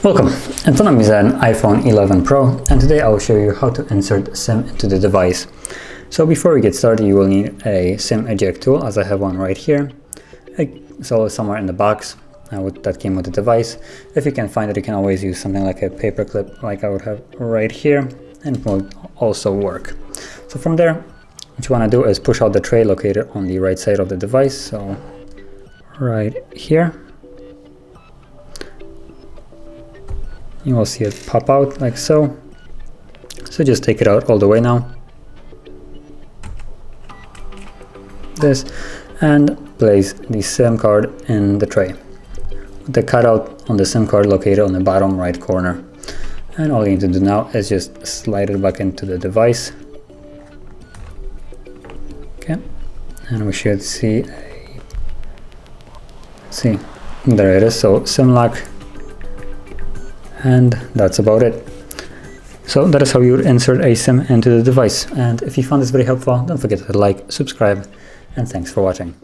Welcome, Antonym is an iPhone 11 Pro, and today I will show you how to insert SIM into the device. So before we get started, you will need a SIM eject tool, as I have one right here. So somewhere in the box that came with the device. If you can find it, you can always use something like a paper clip like I would have right here, and it will also work. So from there, what you want to do is push out the tray located on the right side of the device, so right here. You will see it pop out like so. So just take it out all the way now. This, and place the SIM card in the tray. With the cutout on the SIM card located on the bottom right corner. And all you need to do now is just slide it back into the device. Okay, and we should see there it is. So SIM lock. And that's about it. So that is how you would insert a SIM into the device. And if you found this very helpful, don't forget to like, subscribe, and thanks for watching.